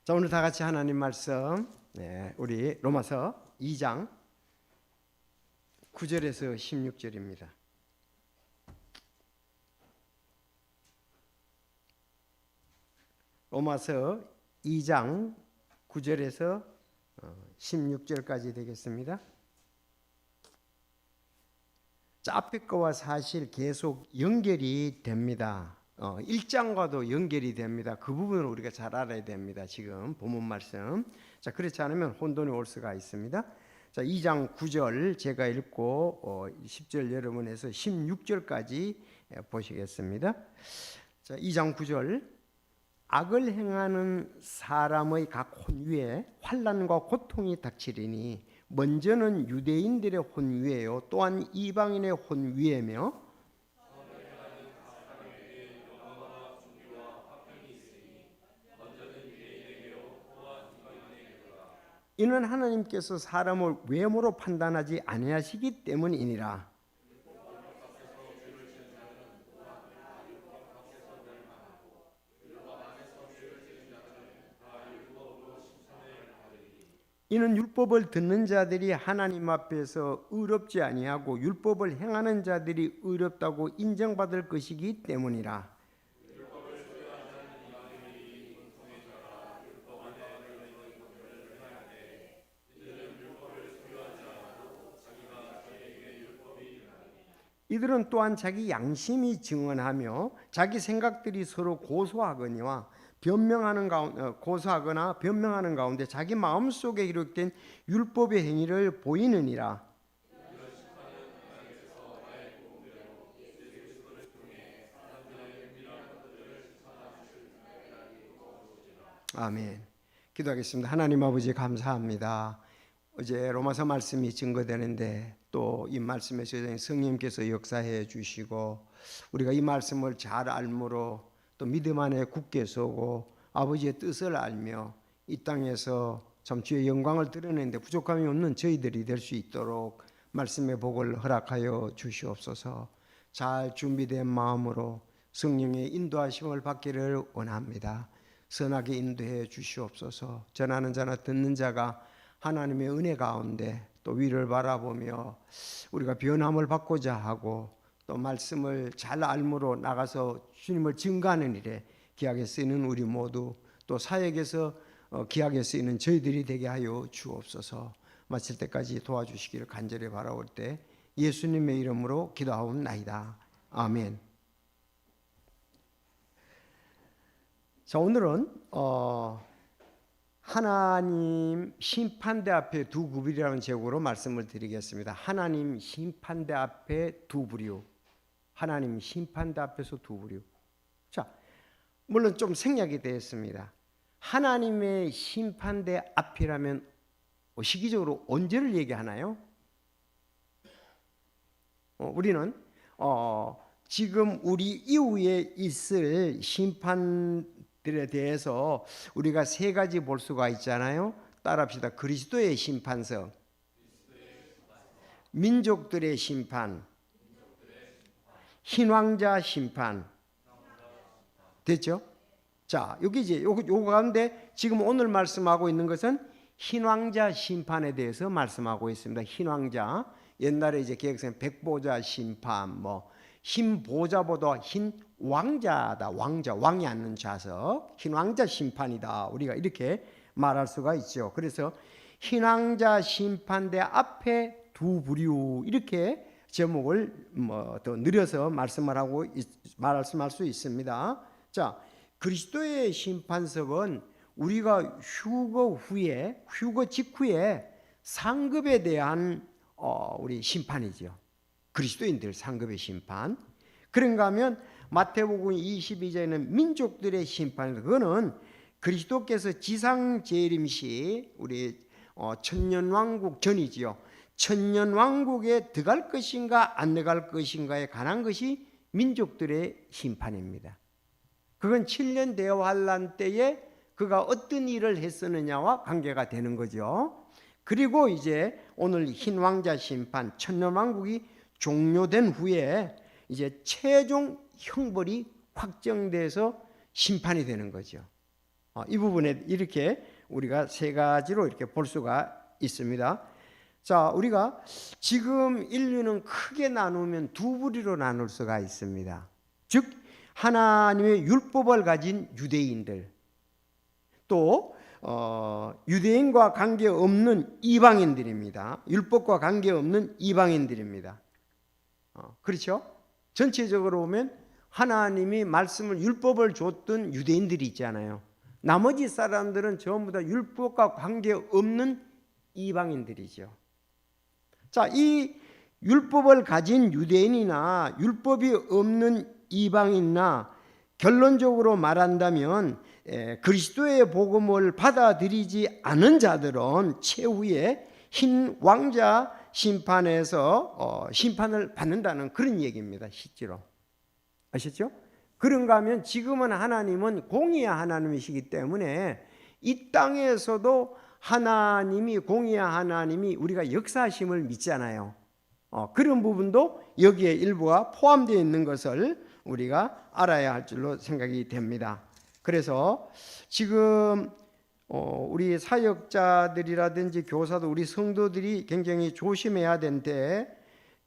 자, 오늘 다 같이 하나님 말씀, 우리 로마서 2장 9절에서 16절입니다. 로마서 2장 9절에서 16절까지 되겠습니다. 자, 앞에 거와 사실 계속 연결이 됩니다. 1장과도 연결이 됩니다. 그 부분을 우리가 잘 알아야 됩니다. 지금 본문 말씀. 자, 그렇지 않으면 혼돈이 올 수가 있습니다. 자, 2장 9절 제가 읽고 10절 여러분 해서 16절까지 보시겠습니다. 자, 2장 9절. 악을 행하는 사람의 각 혼위에 환난과 고통이 닥치리니 먼저는 유대인들의 혼위에요 또한 이방인의 혼위에며 이는 하나님께서 사람을 외모로 판단하지 아니하시기 때문이니라. 이는 율법을 듣는 자들이 하나님 앞에서 의롭지 아니하고 율법을 행하는 자들이 의롭다고 인정받을 것이기 때문이라. 이들은 또한 자기 양심이 증언하며 자기 생각들이 서로 고소하거나 변명하는 가운데 자기 마음속에 기록된 율법의 행위를 보이느니라. 아멘. 기도하겠습니다. 하나님 아버지 감사합니다. 어제 로마서 말씀이 증거되는데 또 이 말씀에서 성령님께서 역사해 주시고 우리가 이 말씀을 잘 알므로 또 믿음 안에 굳게 서고 아버지의 뜻을 알며 이 땅에서 참 주의 영광을 드러내는데 부족함이 없는 저희들이 될 수 있도록 말씀의 복을 허락하여 주시옵소서. 잘 준비된 마음으로 성령의 인도하심을 받기를 원합니다. 선하게 인도해 주시옵소서. 전하는 자나 듣는 자가 하나님의 은혜 가운데 또 위를 바라보며 우리가 변함을 받고자 하고 또 말씀을 잘 알므로 나가서 주님을 증거하는 일에 귀하게 쓰이는 우리 모두 또 사역에서 귀하게 쓰이는 저희들이 되게 하여 주옵소서. 마칠 때까지 도와주시기를 간절히 바라올 때 예수님의 이름으로 기도하옵나이다. 아멘. 자, 오늘은 하나님 심판대 앞에 두 부류라는 제목으로 말씀을 드리겠습니다. 하나님 심판대 앞에 두 부류. 하나님 심판대 앞에서 두 부류. 자, 물론 좀 생략이 되었습니다. 하나님의 심판대 앞이라면 시기적으로 언제를 얘기하나요? 우리는 지금 우리 이후에 있을 심판들에 대해서 우리가 세 가지 볼 수가 있잖아요. 따라합시다. 그리스도의 심판서, 민족들의 심판, 흰왕자 심판. 됐죠? 자, 여기 이제 요거 가운데 지금 오늘 말씀하고 있는 것은 흰왕자 심판에 대해서 말씀하고 있습니다. 흰왕자. 옛날에 이제 개혁생 백보자 심판, 흰 보자보다 흰 왕자다. 왕이 앉는 좌석. 흰 왕자 심판이다. 우리가 이렇게 말할 수가 있죠. 그래서 흰 왕자 심판대 앞에 두 부류 이렇게 제목을 더 늘려서 말씀할 수 있습니다. 자, 그리스도의 심판석은 우리가 휴거 직후에 상급에 대한 우리 심판이죠. 그리스도인들 상급의 심판. 그런가 하면 마태복음 22장에는 민족들의 심판. 그거는 그리스도께서 지상 재림 시 우리 천년왕국 전이지요. 천년왕국에 들어갈 것인가 안 들어갈 것인가에 관한 것이 민족들의 심판입니다. 그건 7년 대환란 때에 그가 어떤 일을 했었느냐와 관계가 되는 거죠. 그리고 이제 오늘 흰 왕자 심판, 천년왕국이 종료된 후에 이제 최종 형벌이 확정돼서 심판이 되는 거죠. 이 부분에 이렇게 우리가 세 가지로 이렇게 볼 수가 있습니다. 자, 우리가 지금 인류는 크게 나누면 두 부류로 나눌 수가 있습니다. 즉 하나님의 율법을 가진 유대인들, 또 유대인과 관계없는 이방인들입니다. 율법과 관계없는 이방인들입니다. 그렇죠? 전체적으로 보면 하나님이 말씀을 율법을 줬던 유대인들이 있잖아요. 나머지 사람들은 전부 다 율법과 관계없는 이방인들이죠. 자, 이 율법을 가진 유대인이나 율법이 없는 이방인이나 결론적으로 말한다면 그리스도의 복음을 받아들이지 않은 자들은 최후의 흰 왕자 심판에서 심판을 받는다는 그런 얘기입니다. 실제로 아셨죠? 그런가 하면 지금은 하나님은 공의의 하나님이시기 때문에 이 땅에서도 하나님이 공의의 하나님이 우리가 역사하심을 믿잖아요. 그런 부분도 여기에 일부가 포함되어 있는 것을 우리가 알아야 할 줄로 생각이 됩니다. 그래서 지금 우리 사역자들이라든지 교사도 우리 성도들이 굉장히 조심해야 되는데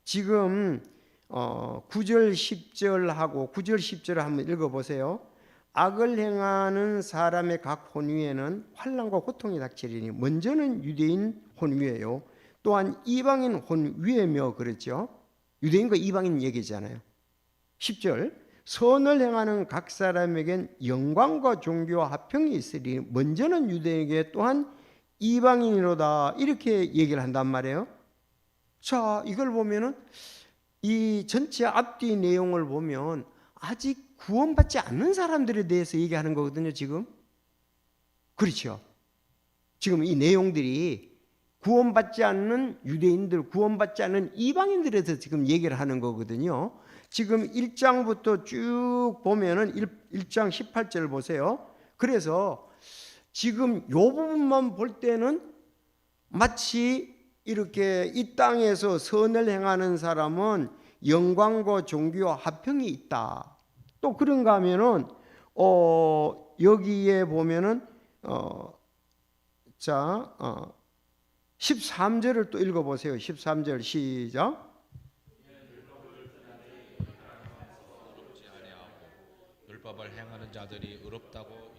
지금 9절 10절하고 9절 10절을 한번 읽어보세요. 악을 행하는 사람의 각 혼위에는 환난과 고통이 닥치리니 먼저는 유대인 혼위예요. 또한 이방인 혼위이며 그랬죠. 유대인과 이방인 얘기잖아요. 10절 선을 행하는 각 사람에겐 영광과 종교와 화평이 있으리 먼저는 유대인에게 또한 이방인이로다 이렇게 얘기를 한단 말이에요. 자, 이걸 보면은 이 전체 앞뒤 내용을 보면 아직 구원받지 않는 사람들에 대해서 얘기하는 거거든요. 지금 그렇죠. 지금 이 내용들이 구원받지 않는 유대인들, 구원받지 않는 이방인들에 대해서 지금 얘기를 하는 거거든요. 지금 1장부터 쭉 보면은 1장 18절 보세요. 그래서 지금 이 부분만 볼 때는 마치 이렇게 이 땅에서 선을 행하는 사람은 영광과 종교와 화평이 있다. 또 그런가 하면은 여기에 보면은 13절을 또 읽어보세요. 13절 시작. 율법을 행하는 자들이 의롭다고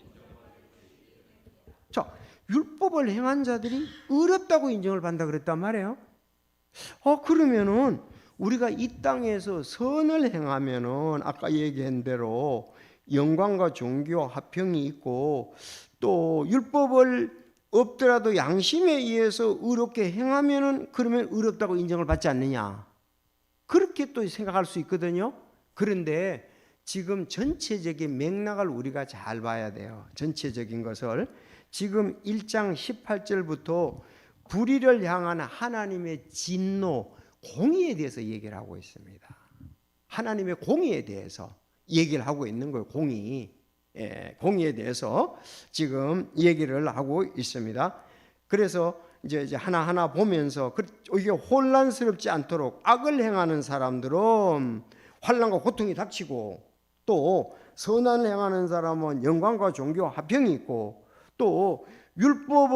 자, 율법을 행한 자들이 의롭다고 인정을 받는다 그랬단 말이에요. 그러면은 우리가 이 땅에서 선을 행하면은 아까 얘기한 대로 영광과 종교와 화평이 있고 또 율법을 없더라도 양심에 의해서 의롭게 행하면은 그러면 의롭다고 인정을 받지 않느냐. 그렇게 또 생각할 수 있거든요. 그런데 지금 전체적인 맥락을 우리가 잘 봐야 돼요. 전체적인 것을. 지금 1장 18절부터 불의를 향한 하나님의 진노, 공의에 대해서 얘기를 하고 있습니다. 하나님의 공의에 대해서 얘기를 하고 있는 거예요. 공의에 대해서 지금 얘기를 하고 있습니다. 그래서 이제 하나하나 보면서 이게 혼란스럽지 않도록 악을 행하는 사람들은 환난과 고통이 닥치고 또 선을 행하는 사람은 영광과 종교와 화평이 있고 또 율법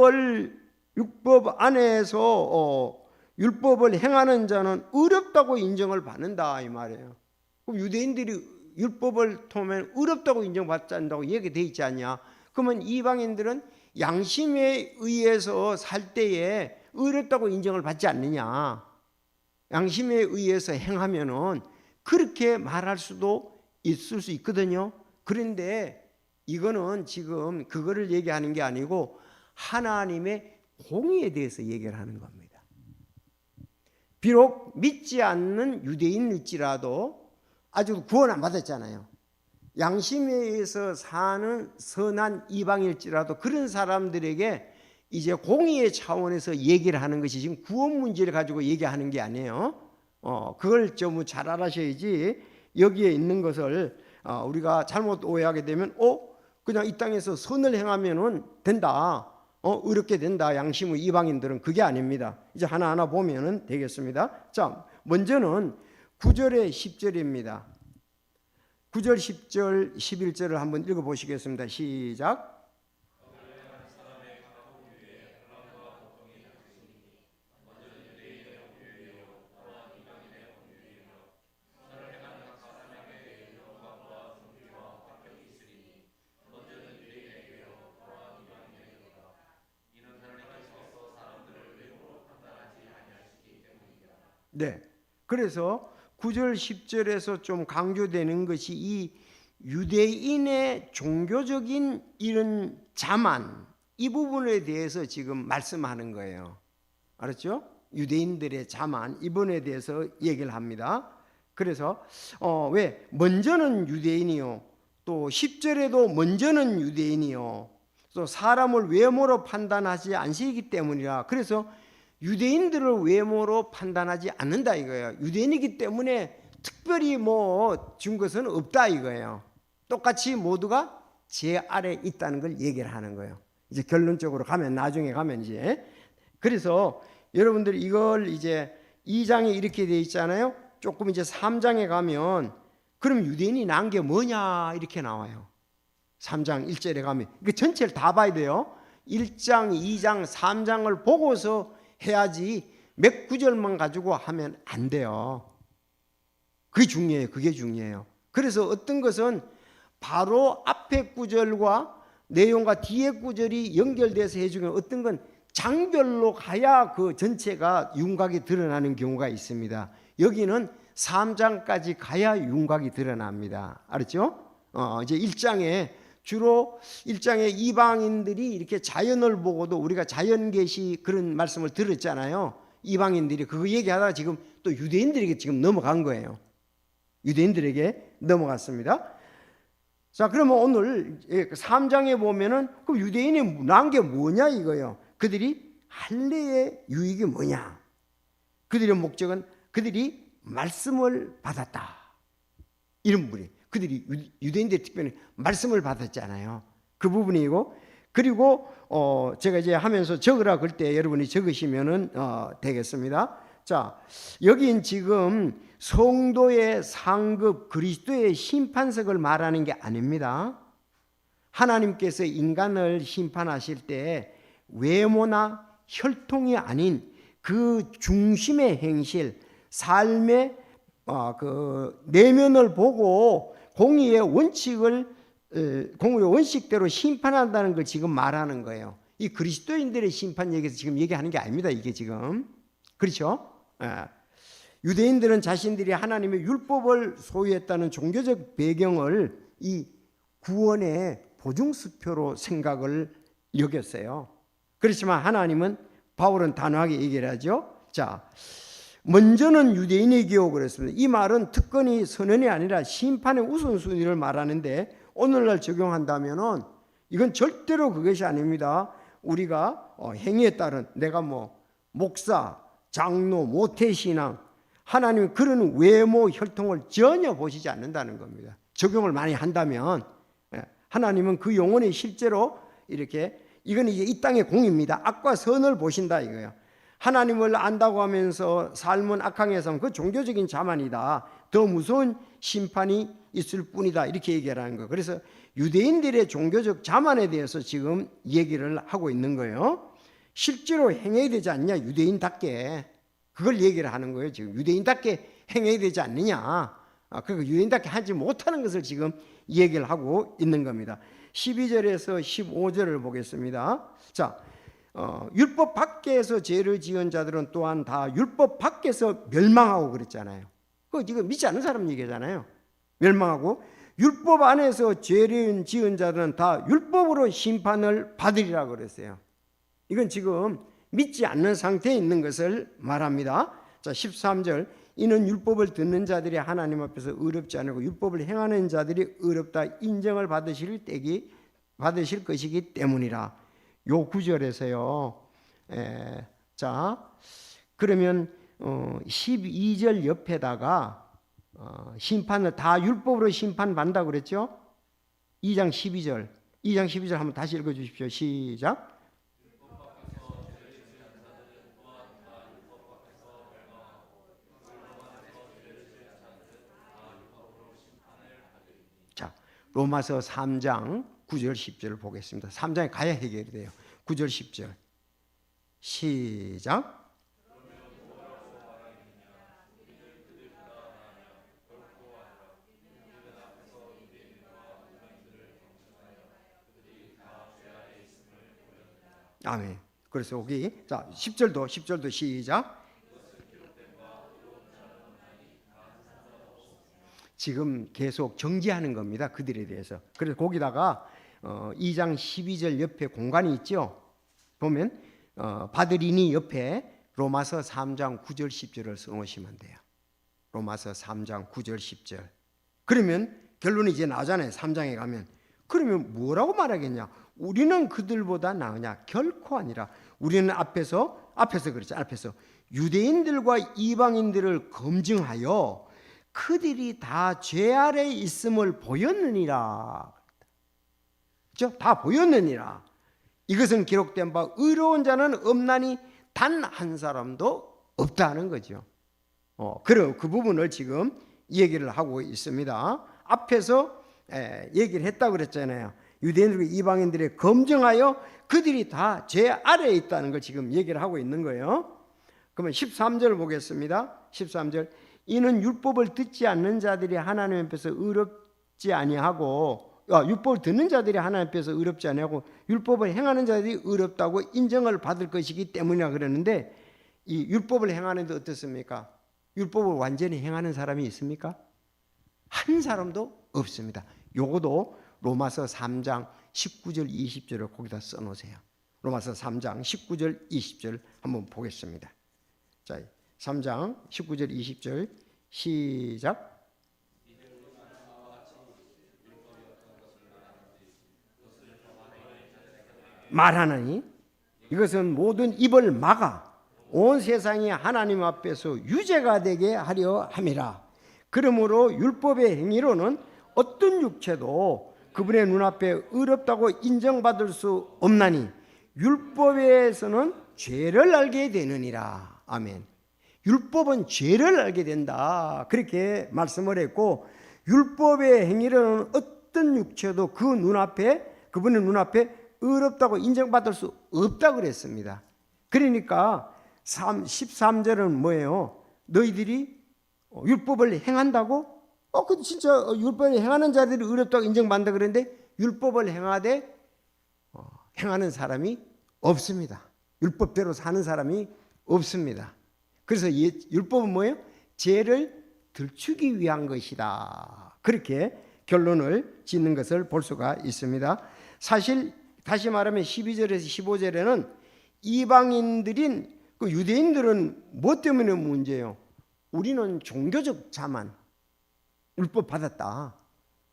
안에서 율법을 행하는 자는 의롭다고 인정을 받는다 이 말이에요. 그럼 유대인들이 율법을 통하면 의롭다고 인정받지 않는다고 얘기되어 있지 않냐? 그러면 이방인들은 양심에 의해서 살 때에 의롭다고 인정을 받지 않느냐? 양심에 의해서 행하면은 그렇게 말할 수도 있을 수 있거든요. 그런데 이거는 지금 그거를 얘기하는 게 아니고 하나님의 공의에 대해서 얘기를 하는 겁니다. 비록 믿지 않는 유대인일지라도 아직 구원 안 받았잖아요. 양심에 의해서 사는 선한 이방일지라도 그런 사람들에게 이제 공의의 차원에서 얘기를 하는 것이 지금 구원 문제를 가지고 얘기하는 게 아니에요. 그걸 좀 잘 알아셔야지 여기에 있는 것을 우리가 잘못 오해하게 되면 그냥 이 땅에서 선을 행하면은 된다. 의롭게 된다. 양심의 이방인들은 그게 아닙니다. 이제 하나하나 보면은 되겠습니다. 자, 먼저는 9절에 10절입니다. 9절, 10절, 11절을 한번 읽어보시겠습니다. 시작. 네. 그래서 9절 10절에서 좀 강조되는 것이 이 유대인의 종교적인 이런 자만, 이 부분에 대해서 지금 말씀하는 거예요. 알았죠? 유대인들의 자만, 이 부분에 대해서 얘기를 합니다. 그래서 왜 먼저는 유대인이요, 또 10절에도 먼저는 유대인이요, 또 사람을 외모로 판단하지 않으시기 때문이라. 그래서 유대인들을 외모로 판단하지 않는다 이거예요. 유대인이기 때문에 특별히 뭐 준 것은 없다 이거예요. 똑같이 모두가 제 아래 있다는 걸 얘기를 하는 거예요. 이제 결론적으로 가면, 나중에 가면 이제, 그래서 여러분들이 이걸 이제 2장에 이렇게 돼 있잖아요. 조금 이제 3장에 가면 그럼 유대인이 난 게 뭐냐 이렇게 나와요. 3장 1절에 가면 그 전체를 다 봐야 돼요. 1장, 2장, 3장을 보고서 해야지 몇 구절만 가지고 하면 안 돼요. 그게 중요해요. 그게 중요해요. 그래서 어떤 것은 바로 앞에 구절과 내용과 뒤에 구절이 연결돼서 해주면, 어떤 건 장별로 가야 그 전체가 윤곽이 드러나는 경우가 있습니다. 여기는 3장까지 가야 윤곽이 드러납니다. 알았죠? 이제 1장에 주로 1장에 이방인들이 이렇게 자연을 보고도, 우리가 자연계시 그런 말씀을 들었잖아요. 이방인들이 그거 얘기하다가 지금 또 유대인들에게 지금 넘어간 거예요. 유대인들에게 넘어갔습니다. 자, 그러면 오늘 3장에 보면은 그 유대인이 난 게 뭐냐 이거예요. 그들이 할례의 유익이 뭐냐? 그들의 목적은 그들이 말씀을 받았다. 이런 부분이, 그들이 유대인들이 특별히 말씀을 받았잖아요. 그 부분이고, 그리고 제가 이제 하면서 적으라 그럴 때 여러분이 적으시면은 되겠습니다. 자, 여긴 지금 성도의 상급, 그리스도의 심판석을 말하는 게 아닙니다. 하나님께서 인간을 심판하실 때 외모나 혈통이 아닌 그 중심의 행실, 삶의 그 내면을 보고 공의의 원칙대로 심판한다는 걸 지금 말하는 거예요. 이 그리스도인들의 심판 얘기에서 지금 얘기하는 게 아닙니다. 이게 지금, 그렇죠? 유대인들은 자신들이 하나님의 율법을 소유했다는 종교적 배경을 이 구원의 보증수표로 생각을 여겼어요. 그렇지만 하나님은, 바울은 단호하게 얘기를 하죠. 자, 먼저는 유대인이기요 그랬습니다. 이 말은 특권이 선언이 아니라 심판의 우선순위를 말하는데, 오늘날 적용한다면은 이건 절대로 그것이 아닙니다. 우리가 행위에 따른, 내가 뭐 목사, 장로, 모태신앙, 하나님은 그런 외모, 혈통을 전혀 보시지 않는다는 겁니다. 적용을 많이 한다면 하나님은 그 영혼이 실제로 이렇게, 이건 이제 이 땅의 공입니다. 악과 선을 보신다 이거예요. 하나님을 안다고 하면서 삶은 악항에 살면 그 종교적인 자만이다. 더 무서운 심판이 있을 뿐이다. 이렇게 얘기하는 거예요. 그래서 유대인들의 종교적 자만에 대해서 지금 얘기를 하고 있는 거예요. 실제로 행해야 되지 않냐, 유대인답게. 그걸 얘기를 하는 거예요. 지금 유대인답게 행해야 되지 않느냐. 그러니까 유대인답게 하지 못하는 것을 지금 얘기를 하고 있는 겁니다. 12절에서 15절을 보겠습니다. 자, 율법 밖에서 죄를 지은 자들은 또한 다 율법 밖에서 멸망하고 그랬잖아요. 그거 지금 믿지 않는 사람 얘기잖아요. 멸망하고, 율법 안에서 죄를 지은 자들은 다 율법으로 심판을 받으리라 그랬어요. 이건 지금 믿지 않는 상태에 있는 것을 말합니다. 자, 13절, 이는 율법을 듣는 자들이 하나님 앞에서 의롭지 않고 율법을 행하는 자들이 의롭다 인정을 받으실 것이기 때문이라. 요 구절에서요. 자, 그러면 12절 옆에다가 심판을 다 율법으로 심판받는다고 그랬죠? 2장 12절 한번 다시 읽어주십시오. 시작. 자, 로마서 3장 9절 10절을 보겠습니다. 3장에 가야 해결이 돼요. 9절 10절 시작. 아멘. 그래서 여기 자 10절도 시작. 지금 계속 정지하는 겁니다. 그들에 대해서. 그래서 거기다가 2장 12절 옆에 공간이 있죠. 보면 받으리니 옆에 로마서 3장 9절 10절을 써놓으시면 돼요. 로마서 3장 9절 10절. 그러면 결론이 이제 나오잖아요. 3장에 가면. 그러면 뭐라고 말하겠냐? 우리는 그들보다 나으냐? 결코 아니라. 우리는 앞에서 그렇죠. 앞에서 유대인들과 이방인들을 검증하여 그들이 다 죄 아래 있음을 보였느니라. 그렇죠? 다 보였느니라. 이것은 기록된 바 의로운 자는 없나니 단 한 사람도 없다는 거죠. 그 부분을 지금 얘기를 하고 있습니다. 앞에서 얘기를 했다고 그랬잖아요. 유대인들과 이방인들의 검증하여 그들이 다 죄 아래에 있다는 걸 지금 얘기를 하고 있는 거예요. 그러면 13절을 보겠습니다. 13절. 이는 율법을 듣지 않는 자들이 하나님 앞에서 의롭지 아니하고 율법을 듣는 자들이 하나님 앞에서 의롭지 아니하고 율법을 행하는 자들이 의롭다고 인정을 받을 것이기 때문이라 그러는데, 이 율법을 행하는데 어떻습니까? 율법을 완전히 행하는 사람이 있습니까? 한 사람도 없습니다. 요것도 로마서 3장 19절 20절을 거기다 써놓으세요. 로마서 3장 19절 20절 한번 보겠습니다. 자, 3장 19절 20절 시작. 말하나니 이것은 모든 입을 막아 온 세상이 하나님 앞에서 유죄가 되게 하려 함이라. 그러므로 율법의 행위로는 어떤 육체도 그분의 눈앞에 의롭다고 인정받을 수 없나니 율법에서는 죄를 알게 되느니라. 아멘. 율법은 죄를 알게 된다. 그렇게 말씀을 했고, 율법의 행위로는 어떤 육체도 그 눈앞에, 그분의 눈앞에 의롭다고 인정받을 수 없다고 그랬습니다. 그러니까 13절은 뭐예요? 너희들이 율법을 행한다고? 그 진짜 율법을 행하는 자들이 의롭다고 인정받는다 그랬는데 율법을 행하되 행하는 사람이 없습니다. 율법대로 사는 사람이 없습니다. 그래서 율법은 뭐예요? 죄를 들추기 위한 것이다. 그렇게 결론을 짓는 것을 볼 수가 있습니다. 사실 다시 말하면 12절에서 15절에는 이방인들인 그 유대인들은 뭐 때문에 문제예요? 우리는 종교적 자만, 율법 받았다,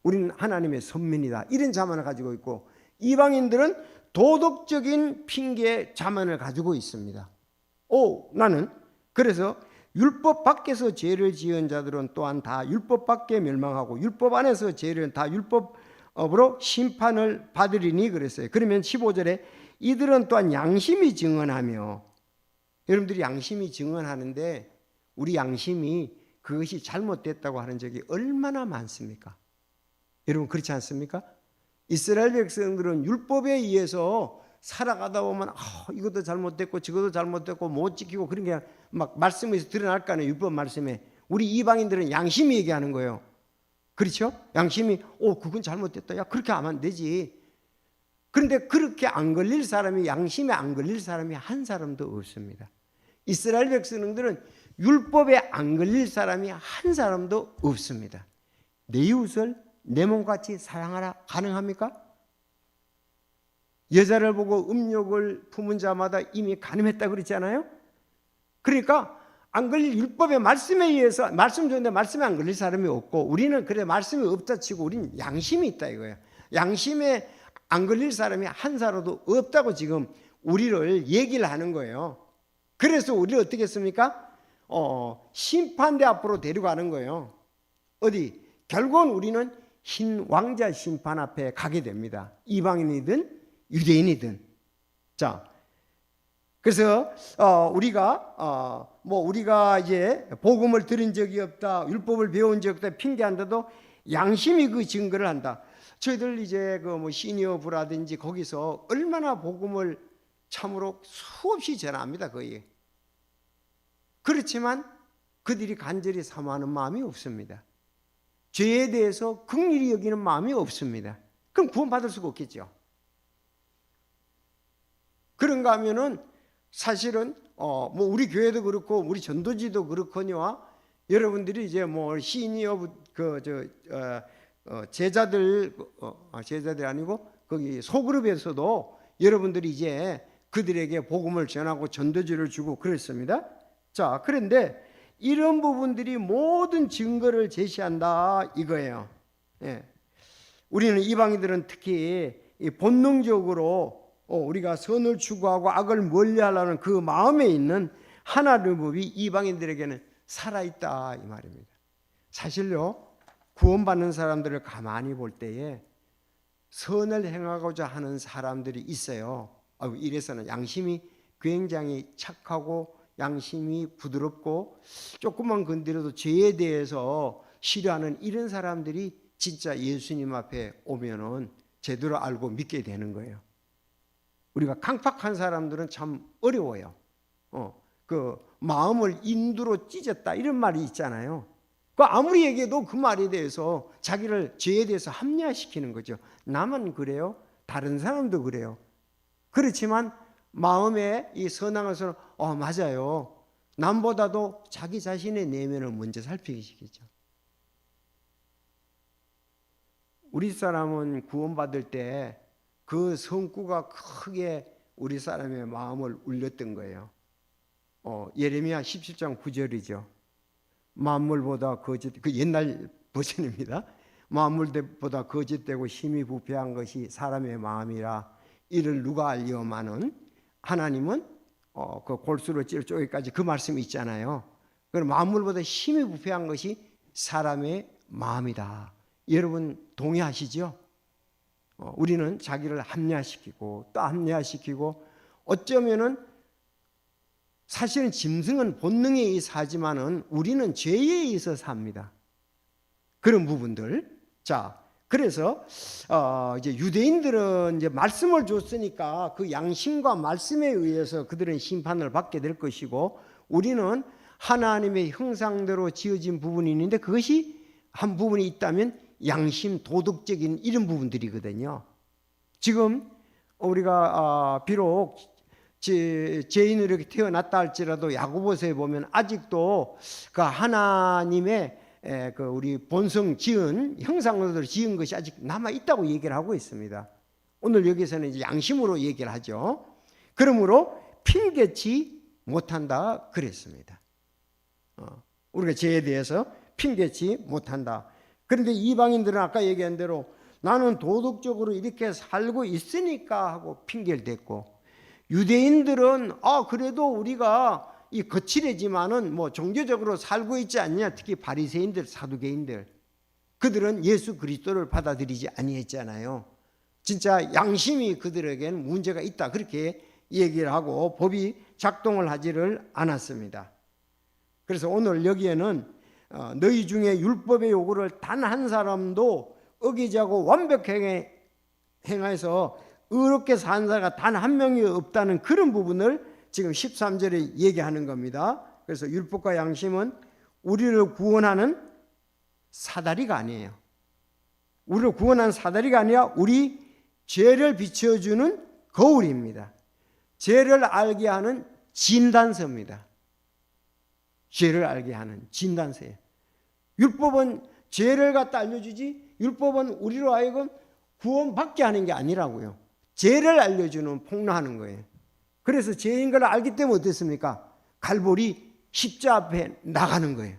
우리는 하나님의 선민이다, 이런 자만을 가지고 있고, 이방인들은 도덕적인 핑계 자만을 가지고 있습니다. 나는 그래서 율법 밖에서 죄를 지은 자들은 또한 다 율법 밖에 멸망하고 율법 안에서 죄를 다 율법으로 심판을 받으리니 그랬어요. 그러면 15절에 이들은 또한 양심이 증언하며, 여러분들이 양심이 증언하는데 우리 양심이 그것이 잘못됐다고 하는 적이 얼마나 많습니까? 여러분 그렇지 않습니까? 이스라엘 백성들은 율법에 의해서 살아가다 보면 이것도 잘못됐고 저것도 잘못됐고 못 지키고 그런 게 막 말씀에서 드러날 거 아니에요. 율법 말씀에. 우리 이방인들은 양심이 얘기하는 거예요. 그렇죠? 양심이 그건 잘못됐다. 야 그렇게 하면 안 되지. 그런데 그렇게 안 걸릴 사람이, 양심에 안 걸릴 사람이 한 사람도 없습니다. 이스라엘 백성들은 율법에 안 걸릴 사람이 한 사람도 없습니다. 내 이웃을 내 몸같이 사랑하라 가능합니까? 여자를 보고 음욕을 품은 자마다 이미 간음했다 그랬잖아요. 그러니까 안 걸릴 율법의 말씀에 의해서, 말씀 좋은데 말씀에 안 걸릴 사람이 없고, 우리는 그래 말씀이 없다 치고 우리는 양심이 있다 이거예요. 양심에 안 걸릴 사람이 한 사람도 없다고 지금 우리를 얘기를 하는 거예요. 그래서 우리를 어떻게 했습니까? 심판대 앞으로 데려가는 거예요. 어디? 결국은 우리는 흰 왕자 심판 앞에 가게 됩니다. 이방인이든 유대인이든. 자, 그래서 우리가 이제 복음을 들은 적이 없다, 율법을 배운 적이 없다 핑계한다도 양심이 그 증거를 한다. 저희들 이제 시니어부라든지 거기서 얼마나 복음을 참으로 수없이 전합니다. 거의. 그렇지만 그들이 간절히 사모하는 마음이 없습니다. 죄에 대해서 긍휼히 여기는 마음이 없습니다. 그럼 구원받을 수가 없겠죠. 그런가 하면은 사실은 우리 교회도 그렇고 우리 전도지도 그렇거니와 여러분들이 이제 시니어 제자들이 아니고 거기 소그룹에서도 여러분들이 이제 그들에게 복음을 전하고 전도지를 주고 그랬습니다. 자, 그런데 이런 부분들이 모든 증거를 제시한다 이거예요. 예. 우리는 이방인들은 특히 본능적으로 우리가 선을 추구하고 악을 멀리하려는 그 마음에 있는 하나님의 법이 이방인들에게는 살아있다 이 말입니다. 사실요, 구원받는 사람들을 가만히 볼 때에 선을 행하고자 하는 사람들이 있어요. 이래서는 양심이 굉장히 착하고 양심이 부드럽고 조금만 건드려도 죄에 대해서 싫어하는 이런 사람들이 진짜 예수님 앞에 오면은 제대로 알고 믿게 되는 거예요. 우리가 강팍한 사람들은 참 어려워요. 그 마음을 인두로 찢었다 이런 말이 있잖아요. 그 아무리 얘기해도 그 말에 대해서 자기를 죄에 대해서 합리화시키는 거죠. 나만 그래요? 다른 사람도 그래요. 그렇지만 마음에 이 선악에서는 맞아요. 남보다도 자기 자신의 내면을 먼저 살피기 시키죠. 우리 사람은 구원받을 때 그 성구가 크게 우리 사람의 마음을 울렸던 거예요. 예레미야 17장 9절이죠. 만물보다 거짓, 그 옛날 버전입니다. 만물보다 거짓되고 힘이 부패한 것이 사람의 마음이라 이를 누가 알리오마는 하나님은 그 골수로 찔 쪼기까지 그 말씀이 있잖아요. 그럼 만물보다 힘이 부패한 것이 사람의 마음이다. 여러분 동의하시죠? 우리는 자기를 합리화시키고 또 합리화시키고 어쩌면은 사실은 짐승은 본능에 의해서 사지만은 우리는 죄에 의해서 삽니다. 그런 부분들. 자, 그래서 이제 유대인들은 이제 말씀을 줬으니까 그 양심과 말씀에 의해서 그들은 심판을 받게 될 것이고 우리는 하나님의 형상대로 지어진 부분이 있는데 그것이 한 부분이 있다면 양심, 도덕적인 이런 부분들이거든요. 지금 우리가 비록 죄인으로 이렇게 태어났다 할지라도 야고보서에 보면 아직도 그 하나님의 그 우리 본성 지은 형상으로 지은 것이 아직 남아 있다고 얘기를 하고 있습니다. 오늘 여기서는 이제 양심으로 얘기를 하죠. 그러므로 핑계치 못한다 그랬습니다. 우리가 죄에 대해서 핑계치 못한다. 그런데 이방인들은 아까 얘기한 대로 나는 도덕적으로 이렇게 살고 있으니까 하고 핑계를 댔고 유대인들은 그래도 우리가 이 거칠해지만은 뭐 종교적으로 살고 있지 않냐. 특히 바리새인들, 사두개인들 그들은 예수 그리스도를 받아들이지 아니했잖아요. 진짜 양심이 그들에게는 문제가 있다 그렇게 얘기를 하고 법이 작동을 하지를 않았습니다. 그래서 오늘 여기에는 너희 중에 율법의 요구를 단 한 사람도 어기지 않고 완벽하게 행해서 의롭게 산 자가 단 한 명이 없다는 그런 부분을 지금 13절에 얘기하는 겁니다. 그래서 율법과 양심은 우리를 구원하는 사다리가 아니에요. 우리를 구원하는 사다리가 아니라 우리 죄를 비춰주는 거울입니다. 죄를 알게 하는 진단서입니다. 죄를 알게 하는 진단서예요. 율법은 죄를 갖다 알려주지 율법은 우리로 하여금 구원받게 하는 게 아니라고요. 죄를 알려주는 폭로하는 거예요. 그래서 죄인 걸 알기 때문에 어땠습니까? 갈보리 십자 앞에 나가는 거예요.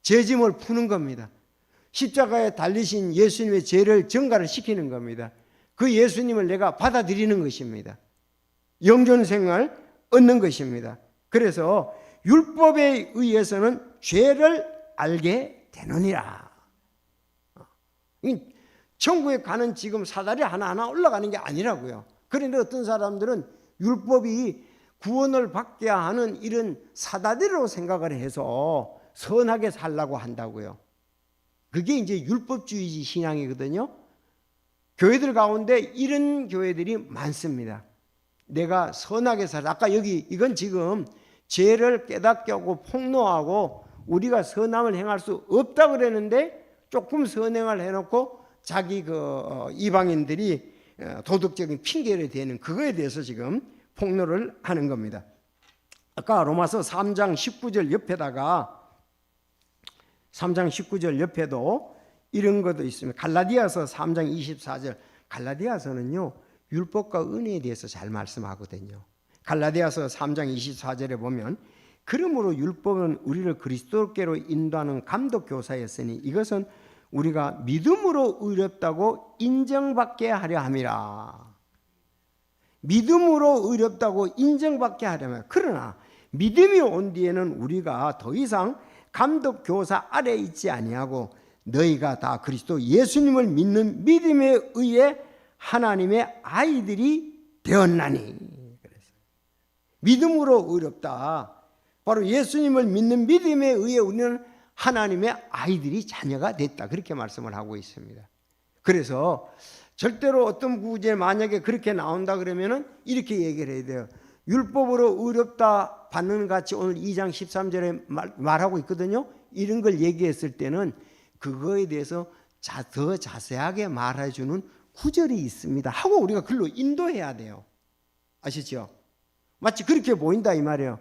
죄짐을 푸는 겁니다. 십자가에 달리신 예수님의 죄를 전가를 시키는 겁니다. 그 예수님을 내가 받아들이는 것입니다. 영존생을 얻는 것입니다. 그래서 율법에 의해서는 죄를 알게 되느니라. 천국에 가는 지금 사다리 하나하나 올라가는 게 아니라고요. 그런데 어떤 사람들은 율법이 구원을 받게 하는 이런 사다리로 생각을 해서 선하게 살라고 한다고요. 그게 이제 율법주의 신앙이거든요. 교회들 가운데 이런 교회들이 많습니다. 내가 선하게 살아. 아까 여기 이건 지금 죄를 깨닫게 하고 폭로하고 우리가 선함을 행할 수 없다 그랬는데 조금 선행을 해놓고 자기 이방인들이 도덕적인 핑계를 대는 그거에 대해서 지금 폭로를 하는 겁니다. 아까 로마서 3장 19절 옆에다가 3장 19절 옆에도 이런 것도 있습니다. 갈라디아서 3장 24절. 갈라디아서는요, 율법과 은혜에 대해서 잘 말씀하거든요. 갈라디아서 3장 24절에 보면 그러므로 율법은 우리를 그리스도께로 인도하는 감독 교사였으니 이것은 우리가 믿음으로 의롭다고 인정받게 하려 함이라. 믿음으로 의롭다고 인정받게 하려면, 그러나 믿음이 온 뒤에는 우리가 더 이상 감독 교사 아래에 있지 아니하고 너희가 다 그리스도 예수님을 믿는 믿음에 의해 하나님의 아이들이 되었나니. 그래서 믿음으로 의롭다. 바로 예수님을 믿는 믿음에 의해 우리는 하나님의 아이들이 자녀가 됐다. 그렇게 말씀을 하고 있습니다. 그래서 절대로 어떤 구절에 만약에 그렇게 나온다 그러면은 이렇게 얘기를 해야 돼요. 율법으로 의롭다 받는 같이 오늘 2장 13절에 말하고 있거든요. 이런 걸 얘기했을 때는 그거에 대해서 더 자세하게 말해주는 구절이 있습니다 하고 우리가 글로 인도해야 돼요. 아시죠? 마치 그렇게 보인다 이 말이에요.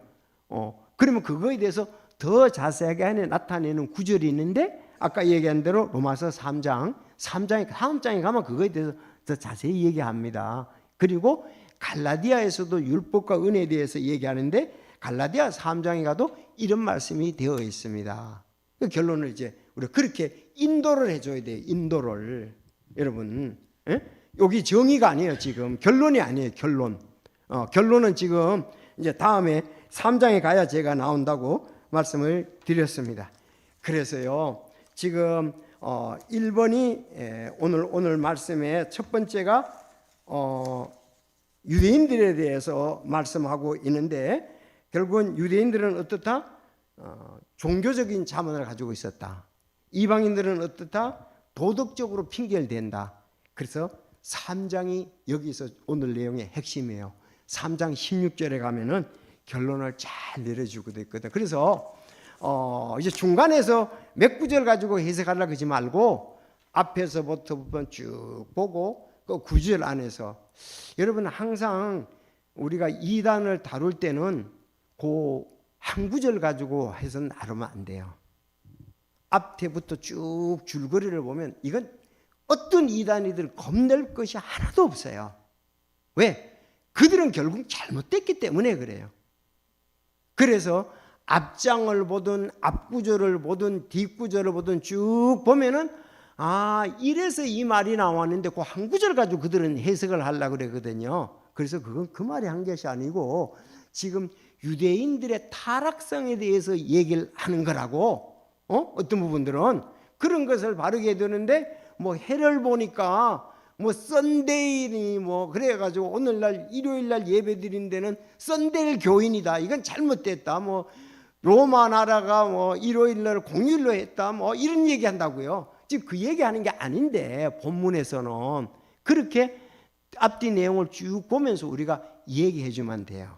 그러면 그거에 대해서 더 자세하게 나타내는 구절이 있는데 아까 얘기한 대로 로마서 3장에 다음 장에 가면 그거에 대해서 더 자세히 얘기합니다. 그리고 갈라디아에서도 율법과 은혜에 대해서 얘기하는데 갈라디아 3장에 가도 이런 말씀이 되어 있습니다. 그 결론을 이제 우리가 그렇게 인도를 해줘야 돼요. 인도를. 여러분, 여기 정의가 아니에요. 지금 결론이 아니에요. 결론은 지금 이제 다음에 3장에 가야 제가 나온다고 말씀을 드렸습니다. 그래서요, 지금 1번이 오늘 말씀의 첫 번째가 유대인들에 대해서 말씀하고 있는데 결국은 유대인들은 어떻다? 종교적인 자문을 가지고 있었다. 이방인들은 어떻다? 도덕적으로 핑계된다. 그래서 3장이 여기서 오늘 내용의 핵심이에요. 3장 16절에 가면은 결론을 잘 내려주고 있거든. 그래서 이제 중간에서 몇 구절 가지고 해석하려고 하지 말고 앞에서부터 쭉 보고 그 구절 안에서 여러분 항상 우리가 이단을 다룰 때는 그 한 구절 가지고 해서 나누면 안 돼요. 앞에부터 쭉 줄거리를 보면 이건 어떤 이단이든 겁낼 것이 하나도 없어요. 왜? 그들은 결국 잘못됐기 때문에 그래요. 그래서 앞장을 보든 앞구절을 보든 뒷구절을 보든 쭉 보면은 이래서 이 말이 나왔는데 그 한 구절 가지고 그들은 해석을 하려고 그러거든요. 그래서 그건 그 말이 한 것이 아니고 지금 유대인들의 타락성에 대해서 얘기를 하는 거라고. 어떤 부분들은 그런 것을 바르게 되는데 뭐 해를 보니까 뭐 썬데이니 뭐 그래가지고 오늘날 일요일날 예배드린 데는 썬데이 교인이다. 이건 잘못됐다. 뭐 로마 나라가 뭐 일요일날 공휴일로 했다. 뭐 이런 얘기한다고요. 지금 그 얘기하는 게 아닌데 본문에서는 그렇게 앞뒤 내용을 쭉 보면서 우리가 얘기해주면 돼요.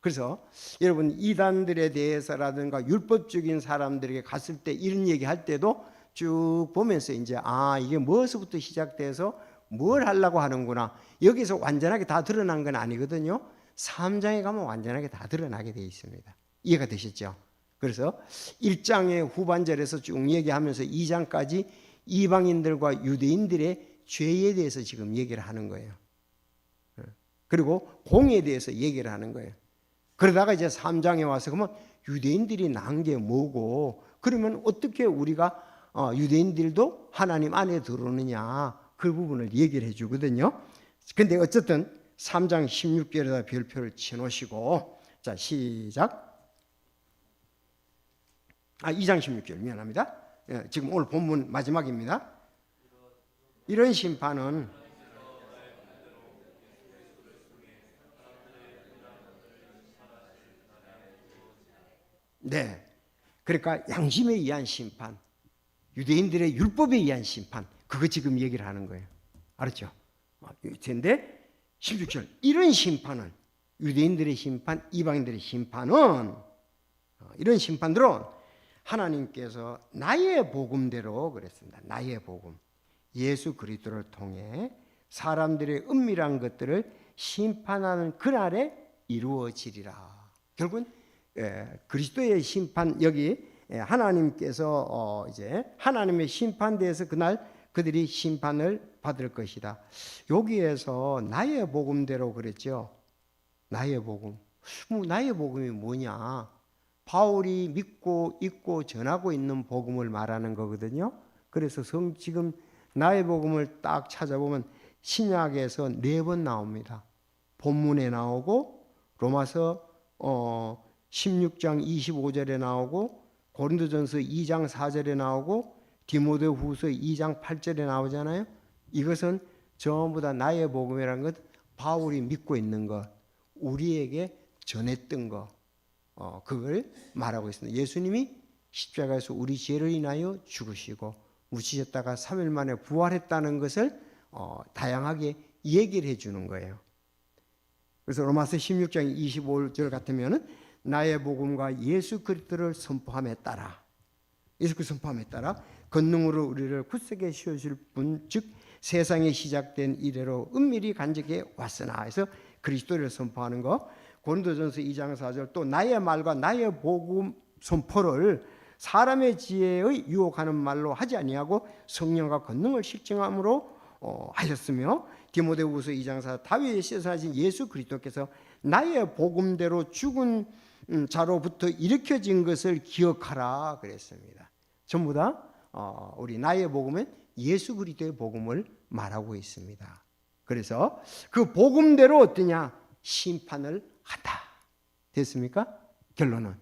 그래서 여러분 이단들에 대해서라든가 율법적인 사람들에게 갔을 때 이런 얘기할 때도 쭉 보면서 이제 이게 무엇부터 시작돼서 뭘 하려고 하는구나. 여기서 완전하게 다 드러난 건 아니거든요. 3장에 가면 완전하게 다 드러나게 되어 있습니다. 이해가 되셨죠? 그래서 1장의 후반절에서 쭉 얘기하면서 2장까지 이방인들과 유대인들의 죄에 대해서 지금 얘기를 하는 거예요. 그리고 공에 대해서 얘기를 하는 거예요. 그러다가 이제 3장에 와서 그러면 유대인들이 난 게 뭐고 그러면 어떻게 우리가 유대인들도 하나님 안에 들어오느냐 그 부분을 얘기를 해주거든요. 근데 어쨌든 3장 16절에다 별표를 쳐놓으시고 자 시작. 2장 16절 미안합니다. 지금 오늘 본문 마지막입니다. 이런 심판은 그러니까 양심에 의한 심판, 유대인들의 율법에 의한 심판, 그거 지금 얘기를 하는 거예요. 알았죠? 근데 16절 이런 심판은 유대인들의 심판, 이방인들의 심판은 이런 심판들은 하나님께서 나의 복음대로 그랬습니다. 나의 복음, 예수 그리스도를 통해 사람들의 은밀한 것들을 심판하는 그날에 이루어지리라. 결국은 그리스도의 심판 여기 하나님께서 이제 하나님의 심판대에서 그날 그들이 심판을 받을 것이다. 여기에서 나의 복음대로 그랬죠. 나의 복음. 나의 복음이 뭐냐? 바울이 믿고 있고 전하고 있는 복음을 말하는 거거든요. 그래서 지금 나의 복음을 딱 찾아보면 신약에서 4번 나옵니다. 본문에 나오고 로마서 16장 25절에 나오고 고린도전서 2장 4절에 나오고 디모데후서 2장 8절에 나오잖아요. 이것은 전부 다 나의 복음이라는 것, 바울이 믿고 있는 것, 우리에게 전했던 것, 그걸 말하고 있습니다. 예수님이 십자가에서 우리 죄를 인하여 죽으시고 묻히셨다가 3일 만에 부활했다는 것을 다양하게 얘기를 해주는 거예요. 그래서 로마서 16장 25절 같으면은 나의 복음과 예수 그리스도를 선포함에 따라, 예수 그리스도 선포함에 따라 권능으로 우리를 굳세게 씌우실 분, 즉 세상이 시작된 이래로 은밀히 간직해 왔으나 해서 그리스도를 선포하는 거. 고린도전서 2장 4절 또 나의 말과 나의 복음 선포를 사람의 지혜의 유혹하는 말로 하지 아니하고 성령과 권능을 실증함으로 하셨으며 디모데후서 2장 4 다윗의 시선하신 예수 그리스도께서 나의 복음대로 죽은 자로부터 일으켜진 것을 기억하라 그랬습니다. 전부 다 우리 나의 복음은 예수 그리스도의 복음을 말하고 있습니다. 그래서 그 복음대로 어떠냐? 심판을 한다. 됐습니까? 결론은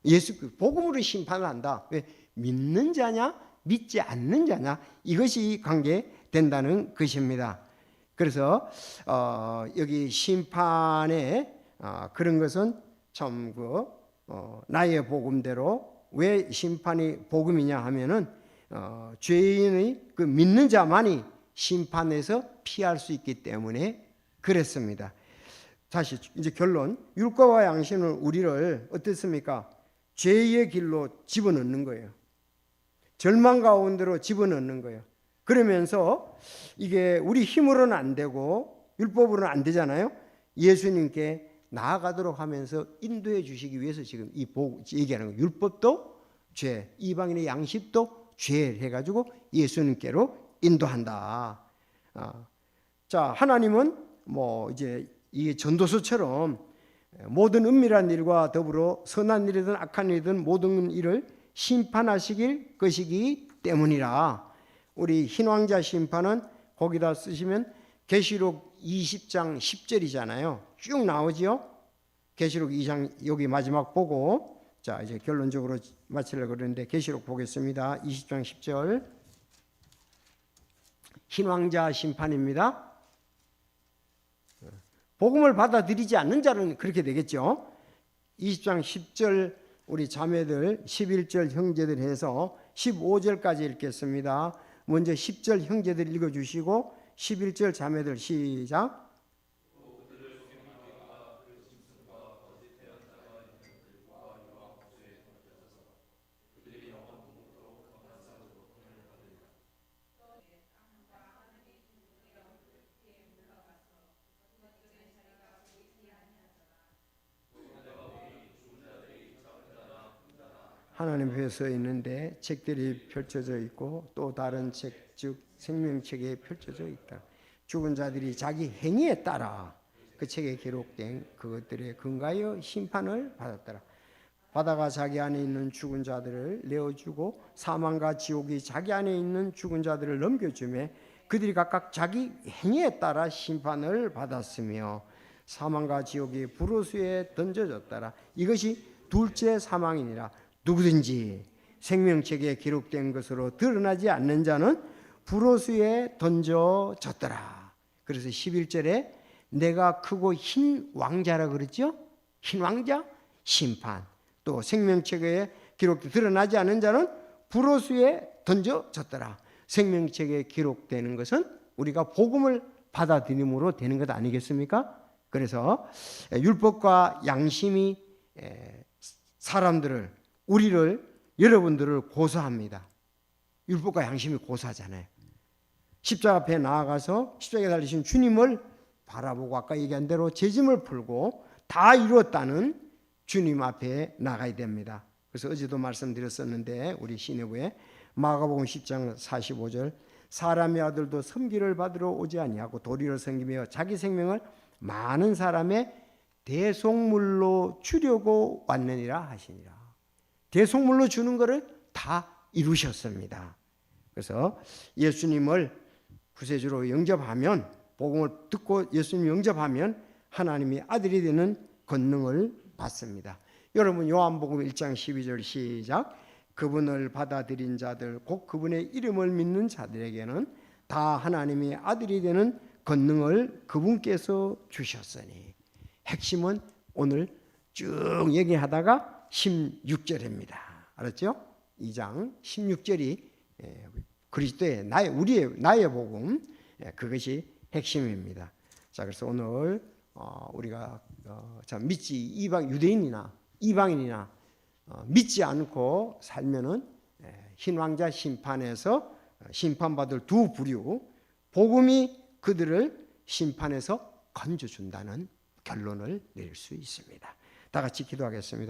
예수 복음으로 심판을 한다. 왜? 믿는 자냐 믿지 않는 자냐, 이것이 관계된다는 것입니다. 그래서 여기 심판에 그런 것은 참 나의 복음대로, 왜 심판이 복음이냐 하면은 죄인의 그 믿는 자만이 심판에서 피할 수 있기 때문에 그랬습니다. 다시 이제 결론, 율법과 양심은 우리를 어떻습니까? 죄의 길로 집어넣는 거예요. 절망 가운데로 집어넣는 거예요. 그러면서 이게 우리 힘으로는 안 되고 율법으로는 안 되잖아요. 예수님께 나아가도록 하면서 인도해 주시기 위해서 지금 이 얘기하는 거예요. 율법도 죄, 이방인의 양식도 죄 해가지고 예수님께로 인도한다. 자, 하나님은 이제 이게 전도서처럼 모든 은밀한 일과 더불어 선한 일이든 악한 일이든 모든 일을 심판하시길 것이기 때문이라. 우리 흰왕자 심판은 거기다 쓰시면 계시록 20장 10절이잖아요. 쭉 나오지요. 계시록 2장 여기 마지막 보고, 자 이제 결론적으로 마치려고 그러는데 계시록 보겠습니다. 20장 10절 흰왕자 심판입니다. 복음을 받아들이지 않는 자는 그렇게 되겠죠. 20장 10절 우리 자매들 11절 형제들 해서 15절까지 읽겠습니다. 먼저 10절 형제들 읽어주시고 11절 자매들 시작. 하나님 앞에 서 있는데 책들이 펼쳐져 있고 또 다른 책, 즉 생명책에 펼쳐져 있다. 죽은 자들이 자기 행위에 따라 그 책에 기록된 그것들에 근거하여 심판을 받았더라. 바다가 자기 안에 있는 죽은 자들을 내어주고 사망과 지옥이 자기 안에 있는 죽은 자들을 넘겨주매 그들이 각각 자기 행위에 따라 심판을 받았으며 사망과 지옥이 불호수에 던져졌더라. 이것이 둘째 사망이니라. 누구든지 생명책에 기록된 것으로 드러나지 않는 자는 불호수에 던져졌더라. 그래서 11절에 내가 크고 흰 왕자라 그랬죠. 흰 왕자 심판, 또 생명책에 기록돼 드러나지 않은 자는 불호수에 던져졌더라. 생명책에 기록되는 것은 우리가 복음을 받아들임으로 되는 것 아니겠습니까? 그래서 율법과 양심이 사람들을, 우리를, 여러분들을 고소합니다. 율법과 양심이 고소하잖아요. 십자가 앞에 나아가서 십자가에 달리신 주님을 바라보고 아까 얘기한 대로 죄짐을 풀고 다 이루었다는 주님 앞에 나가야 됩니다. 그래서 어제도 말씀드렸었는데 우리 시내부에 마가복음 10장 45절 사람의 아들도 섬기를 받으러 오지 아니하고 도리를 섬기며 자기 생명을 많은 사람의 대속물로 주려고 왔느니라 하시니라. 대속물로 주는 것을 다 이루셨습니다. 그래서 예수님을 구세주로 영접하면, 복음을 듣고 예수님 영접하면 하나님의 아들이 되는 권능을 받습니다. 여러분 요한복음 1장 12절 시작. 그분을 받아들인 자들 곧 그분의 이름을 믿는 자들에게는 다 하나님의 아들이 되는 권능을 그분께서 주셨으니. 핵심은 오늘 쭉 얘기하다가 16절입니다. 알았죠? 2장 16절이 그리스도의 나의 복음, 그것이 핵심입니다. 자, 그래서 오늘 우리가 참 유대인이나 이방인이나 믿지 않고 살면은 흰왕자 심판에서 심판받을 두 부류, 복음이 그들을 심판에서 건져준다는 결론을 내릴 수 있습니다. 다 같이 기도하겠습니다.